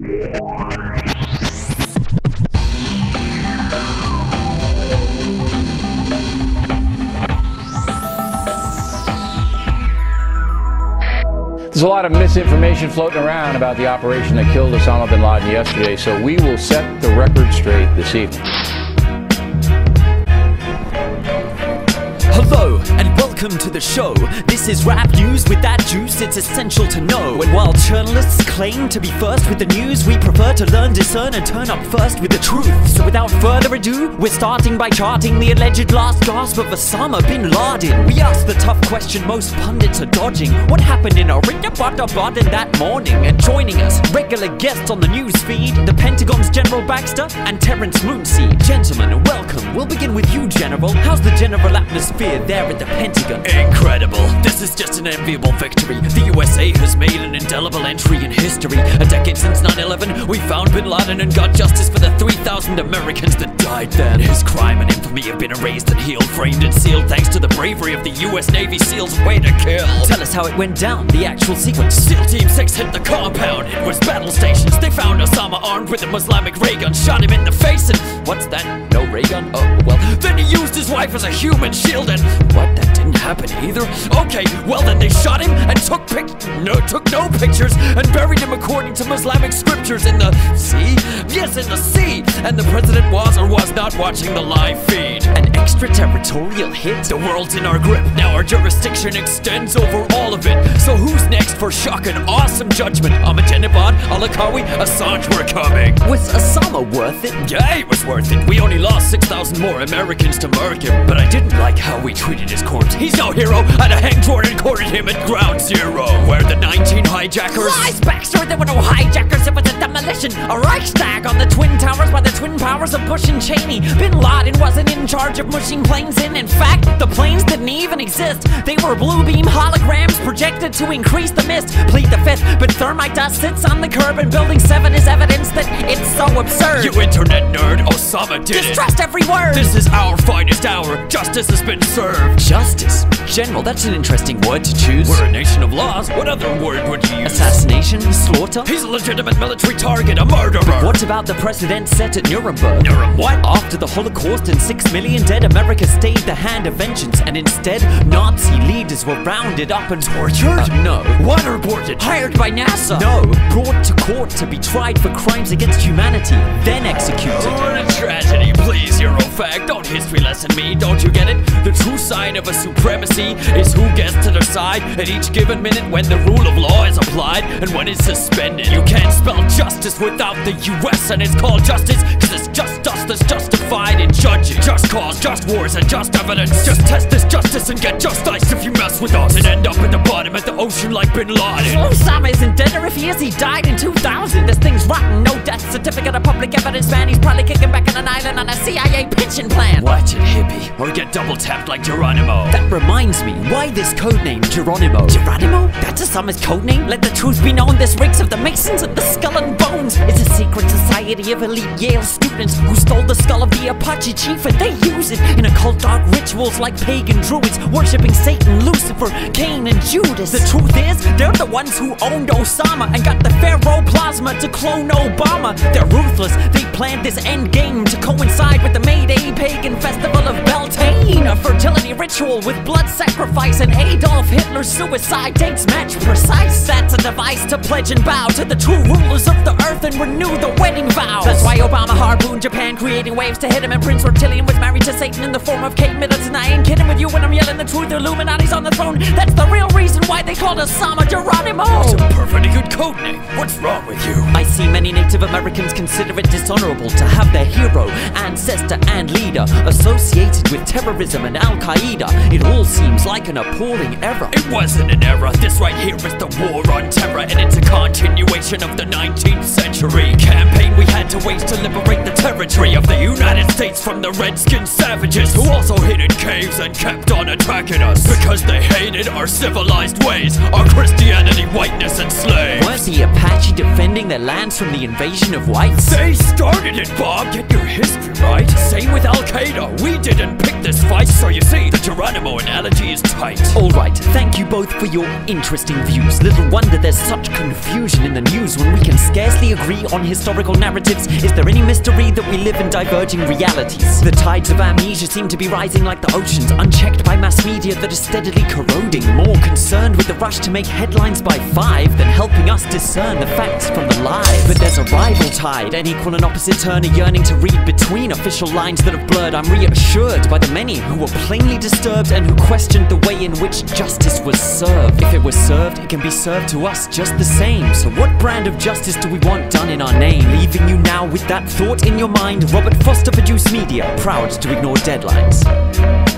There's a lot of misinformation floating around about the operation that killed Osama bin Laden yesterday, so we will set the record straight this evening. Hello and welcome to the show. This is rap news with that juice it's essential to know. And while journalists claim to be first with the news, we prefer to learn, discern and turn up first with the truth. So without further ado, we're starting by charting the alleged last gasp of Osama bin Laden. We ask the tough question most pundits are dodging. What happened in Baden that morning? And joining us, regular guests on the news feed, the Pentagon's General Baxter and Terence Moonsey. Gentlemen, welcome. We'll begin with you, General. How's the general atmosphere there at the Pentagon? Incredible. This is just an enviable victory. The USA has made an indelible entry in history. A decade since 9/11, we found bin Laden and got justice for the 3,000 Americans that died then. His crime and infamy have been erased and healed, framed and sealed thanks to the bravery of the US Navy SEALs. Way to kill. Tell us how it went down, the actual sequence. SEAL Team 6 hit the compound. It was battle stations. They found Osama armed with a Islamic ray gun, shot him in the face and... What's that? No ray gun? Oh, well. Then he used his wife as a human shield and... What? That didn't happen either? Okay, well then they shot him and took no pictures and buried him according to Islamic scriptures in the sea? Yes, in the sea! And the president was or was not watching the live feed. An extraterritorial hit? The world's in our grip. Now our jurisdiction extends over all of it. So who's next for shock and awesome judgment? Ahmadinejad, Al-Akawi, Assange were coming. Was Osama worth it? Yeah, it was worth it. We only lost 6,000 more Americans to murk him. But I didn't like how we treated his corpse. He's no hero. I'd have hanged Jordan and quartered him at ground zero. Where the 19 hijackers... Lies, Baxter! There were no hijackers. It was a demolition. A Reichstag on the Twin Towers by the twin powers of Bush and Cheney. Bin Laden wasn't in charge of pushing planes in. In fact, the planes didn't even exist. They were blue beam holograms projected to increase the mist. Plead the fifth, but thermite dust sits on the curb and Building 7 is evidence that it's so absurd. You internet nerd, Osama did Distrust every word! This is our finest hour. Justice has been served. Justice? General, that's an interesting word to choose. We're a nation of laws. What other word would you use? Assassination? Slaughter? He's a legitimate military target, a murderer. What about the precedent set at Nuremberg? What? After the Holocaust and 6 million dead, America stayed the hand of vengeance, and instead, Nazi leaders were rounded up and tortured? No. Waterboarded? Hired by NASA? No. Brought to court to be tried for crimes against humanity, then executed. What a tragedy. Please, Eurofag, don't history lesson me. Don't you get it? The true sign of a supremacy is who gets to their side at each given minute when the rule of law is applied and when it's suspended. You can't spell justice without the US, and it's called justice because it's just us that's justified in judging. Just cause, just wars, and just evidence. Just test this justice and get just ice if you mess with us and end up at the bottom of the ocean like bin Laden. Osama isn't dead, or if he is, he died in 2000. This thing's rotten, no death certificate of public evidence, man. He's probably kicking back on an island on a CIA pension plan. Watch it, hippie, or get double tapped like Geronimo. That reminds me, why this codename Geronimo? Geronimo? That's Osama's codename? Let the truth be known, this reeks of the Masons and the Skull and Bones. It's a secret society of elite Yale students who stole the skull of the Apache chief and they use it in occult dark rituals like pagan druids, worshipping Satan, Lucifer, Cain, and Judas. The truth is, they're the ones who owned Osama and got the Pharaoh plasma to clone Obama. They're ruthless. They planned this end game to coincide with the May Day pagan festival of Beltane, a fertility ritual with blood sacrifice, and Adolf Hitler's suicide dates match precise. That's a device to pledge and bow to the true rulers of the earth and renew the wedding vows. That's why Obama harpooned Japan, creating waves to hit him, and Prince Reptilian was married to Satan in the form of Kate Middleton. I ain't kidding with you when I'm yelling the truth. The Illuminati's on the throne. That's the real reason why they called Osama Geronimo. It's a perfectly good codename. What's wrong with you? I see many Native Americans consider it dishonorable to have their hero, ancestor, and leader associated with terrorism and Al-Qaeda. It all seems like an appalling error. It wasn't an error. This right here is the war on terror, and it's a continuation of the 19th century campaign we had to wage to liberate the territory of the United States from the Redskin savages who also hid in caves and kept on attacking us because they hated our civilized ways, our Christianity, whiteness, and slaves. Was the Apache defending their lands from the invasion of whites? They started it, Bob. Get your history right. Same with Al-Qaeda. We didn't pick stop this fight. So you see, the Geronimo analogy is tight. Alright, thank you both for your interesting views. Little wonder there's such confusion in the news when we can scarcely agree on historical narratives. Is there any mystery that we live in diverging realities? The tides of amnesia seem to be rising like the oceans, unchecked by mass media that is steadily corroding. More concerned with the rush to make headlines by 5 than helping us discern the facts from the lies. But there's a rival tide, an equal and opposite turn, a yearning to read between official lines that have blurred. I'm reassured by the many who were plainly disturbed and who questioned the way in which justice was served. If it was served, it can be served to us just the same. So what brand of justice do we want done in our name? Leaving you now with that thought in your mind. Robert Foster for Juice Media, proud to ignore deadlines.